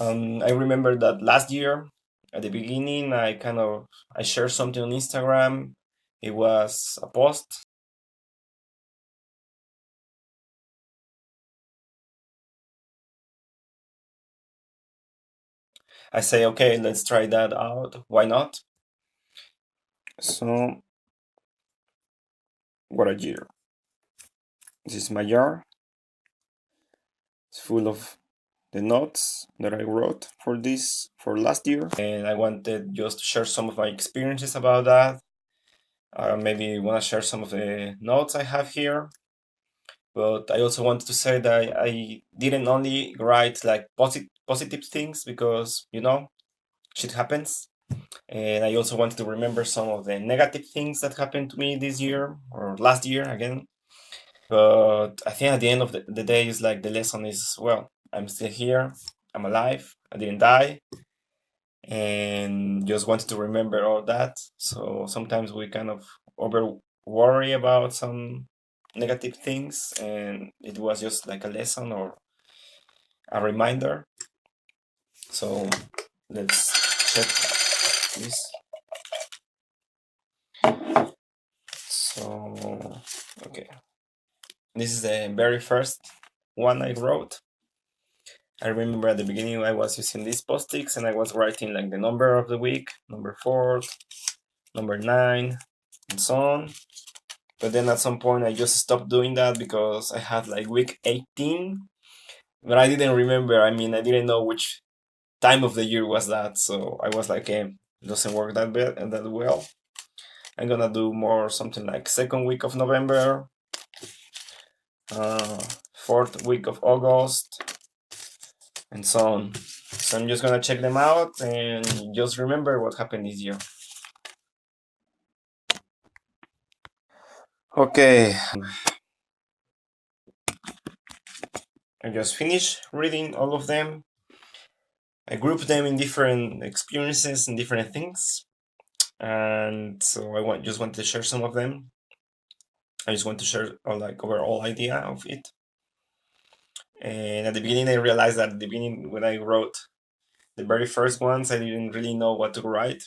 I remember that last year at the beginning, I shared something on Instagram. It was a post. I say, okay, let's try that out. Why not? So, what a year! This is my jar. It's full of the notes that I wrote for last year, and I wanted just to share some of my experiences about that. Maybe want to share some of the notes I have here, but I also wanted to say that I didn't only write like positive things because shit happens, and I also wanted to remember some of the negative things that happened to me this year or last year again. But I think at the end of the day, is like the lesson is, well, I'm still here, I'm alive, I didn't die, and just wanted to remember all that. So sometimes we kind of over worry about some negative things, and it was just like a lesson or a reminder. So let's check this. So, okay, this is the very first one I wrote. I remember at the beginning I was using these post-its and I was writing like the number of the week, number 4, number 9, and so on. But then at some point I just stopped doing that because I had like week 18, but I didn't remember. I mean, I didn't know which time of the year was that, so I was like, it doesn't work that bad and that well. I'm gonna do more something like second week of November, uh, fourth week of August, and so on. So I'm just gonna check them out and just remember what happened this year. Okay, I just finished reading all of them. I grouped them in different experiences and different things, and so just want to share some of them. I just want to share like overall idea of it. And at the beginning, I realized that at the beginning when I wrote the very first ones, I didn't really know what to write.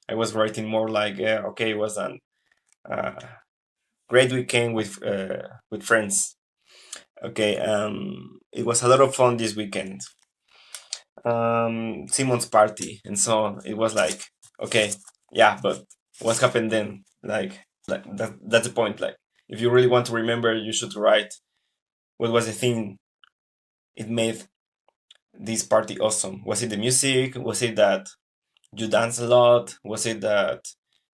I was writing more like, okay, it was a uh, great weekend with friends. Okay, it was a lot of fun this weekend. Simon's party and so on. It was like, okay, yeah, but what happened then? Like that's the point. Like, if you really want to remember, you should write what was the thing it made this party awesome. Was it the music? Was it that you dance a lot? Was it that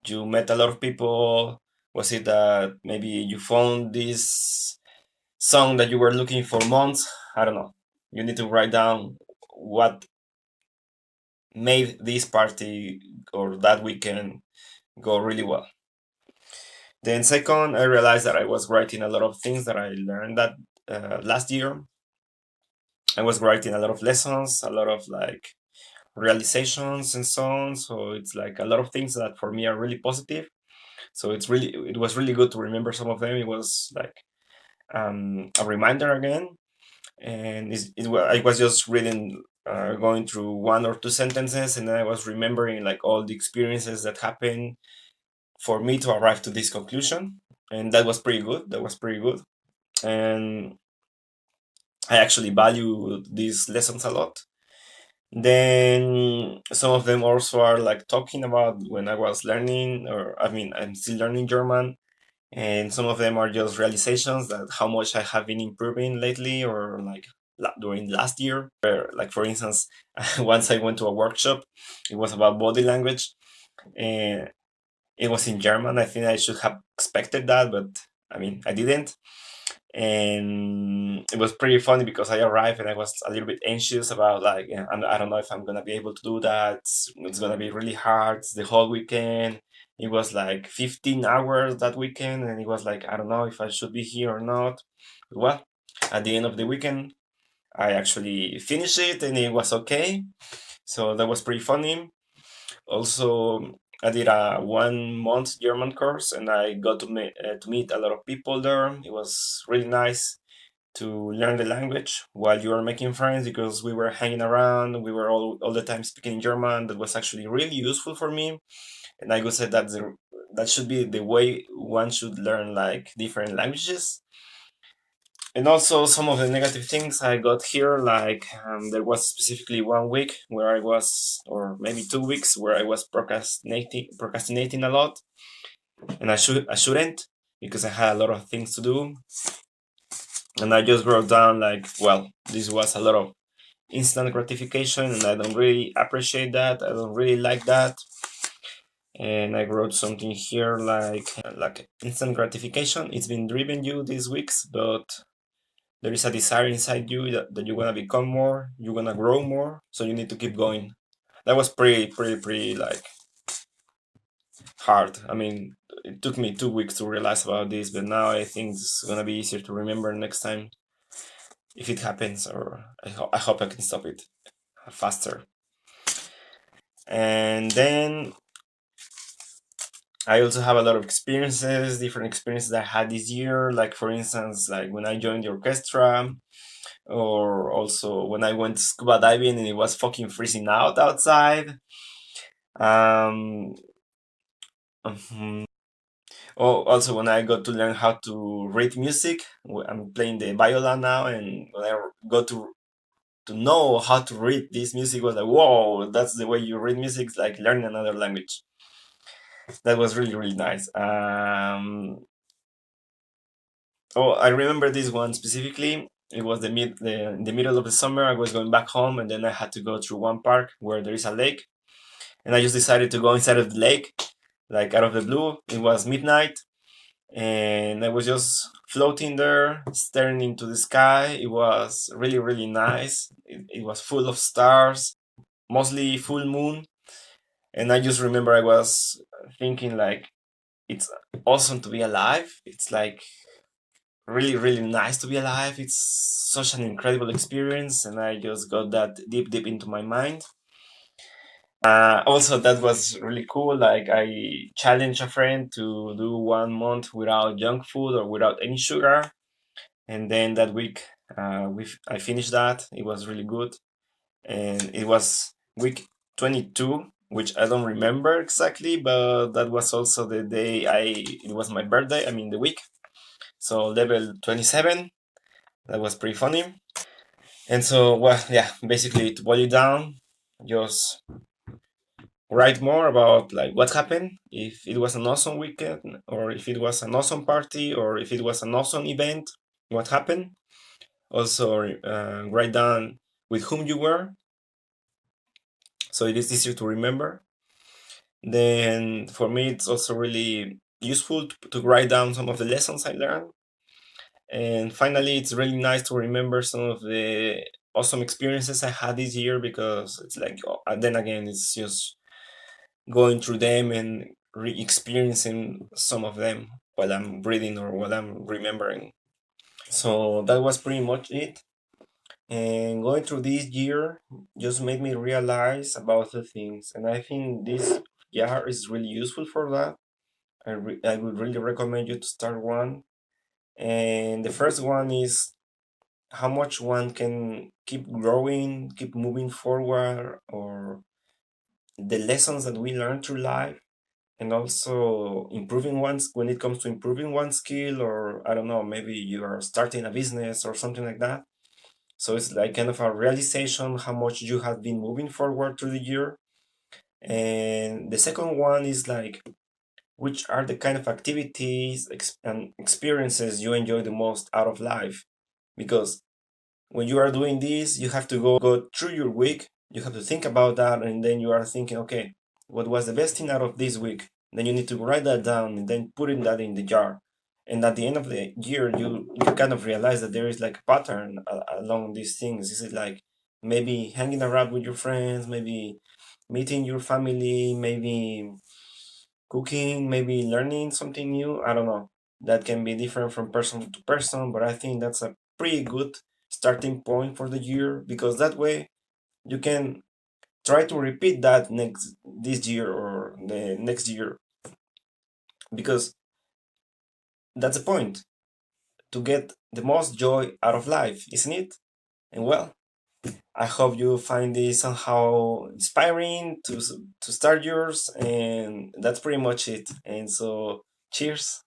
you met a lot of people? Was it that maybe you found this song that you were looking for months? I don't know. You need to write down what made this party or that weekend go really well. Then second, I realized that I was writing a lot of things that I learned that last year. I was writing a lot of lessons, a lot of like realizations and so on. So it's like a lot of things that for me are really positive. So it was really good to remember some of them. It was like a reminder again, and I was just reading, going through one or two sentences, and then I was remembering like all the experiences that happened for me to arrive to this conclusion, and that was pretty good. That was pretty good, and I actually value these lessons a lot. Then some of them also are like talking about when I was learning, or I mean, I'm still learning German, and some of them are just realizations that how much I have been improving lately, or like during last year. Like for instance, once I went to a workshop, it was about body language, and it was in German. I think I should have expected that, but I mean, I didn't. And it was pretty funny because I arrived and I was a little bit anxious about like, I don't know if I'm gonna be able to do that. It's gonna be really hard. It's the whole weekend. It was like 15 hours that weekend, and it was like, I don't know if I should be here or not. But well, at the end of the weekend, I actually finished it and it was okay. So that was pretty funny. Also, I did a 1 month German course, and I got to meet a lot of people there. It was really nice. to learn the language while you are making friends, because we were hanging around, we were all the time speaking German. That was actually really useful for me, and I would say that that should be the way one should learn like different languages. And also some of the negative things I got here, like there was specifically 1 week where I was, or maybe 2 weeks, where I was procrastinating a lot, and I shouldn't, because I had a lot of things to do, and I just wrote down like, well, this was a lot of instant gratification, and I don't really appreciate that. I don't really like that. And I wrote something here like instant gratification. It's been driven you these weeks, but there is a desire inside you that you wanna become more, you wanna grow more, so you need to keep going. That was pretty like hard. I mean, it took me 2 weeks to realize about this, but now I think it's gonna be easier to remember next time if it happens, or I hope I can stop it faster. And then I also have a lot of experiences, different experiences that I had this year. Like for instance, like when I joined the orchestra, or also when I went scuba diving and it was fucking freezing out outside. Um, mhm. Oh, also when I got to learn how to read music. I'm playing the viola now, and when I got to know how to read this music, was like, whoa, that's the way you read music. It's like learning another language. That was really nice. Oh, I remember this one specifically. It was in the middle of the summer. I was going back home, and then I had to go through one park where there is a lake, and I just decided to go inside of the lake, like out of the blue. It was midnight, and I was just floating there, staring into the sky. It was really nice. It was full of stars, mostly full moon, and I just remember I was thinking like, it's awesome to be alive. It's like really nice to be alive. It's such an incredible experience, and I just got that deep into my mind. Also, that was really cool. Like, I challenged a friend to do 1 month without junk food or without any sugar, and then that week, I finished that. It was really good, and it was week 22, which I don't remember exactly, but that was also the day it was my birthday. I mean, the week. So level 27. That was pretty funny. And so, well, yeah, basically to boil it down, just write more about like what happened, if it was an awesome weekend, or if it was an awesome party, or if it was an awesome event, what happened. Also, write down with whom you were, so it is easier to remember. Then for me, it's also really useful to write down some of the lessons I learned. And finally, it's really nice to remember some of the awesome experiences I had this year, because it's like, then again, it's just going through them and re-experiencing some of them while I'm reading or while I'm remembering. So that was pretty much it. And going through this year just made me realize about the things, and I think this year is really useful for that. I would really recommend you to start one. And the first one is how much one can keep growing, keep moving forward, or the lessons that we learn through life, and also improving one's when it comes to improving one skill, or I don't know, maybe you are starting a business or something like that. So it's like kind of a realization how much you have been moving forward through the year. And the second one is like, which are the kind of activities and experiences you enjoy the most out of life? Because when you are doing this, you have to go through your week. You have to think about that, and then you are thinking, okay, what was the best thing out of this week? Then you need to write that down and then putting that in the jar. And at the end of the year, you kind of realize that there is like a pattern along these things. Is it like maybe hanging around with your friends, maybe meeting your family, maybe cooking, maybe learning something new? I don't know. That can be different from person to person, but I think that's a pretty good starting point for the year, because that way you can try to repeat that this year or the next year, because that's the point. to get the most joy out of life, isn't it? And well, I hope you find this somehow inspiring to start yours, and that's pretty much it. And so, cheers.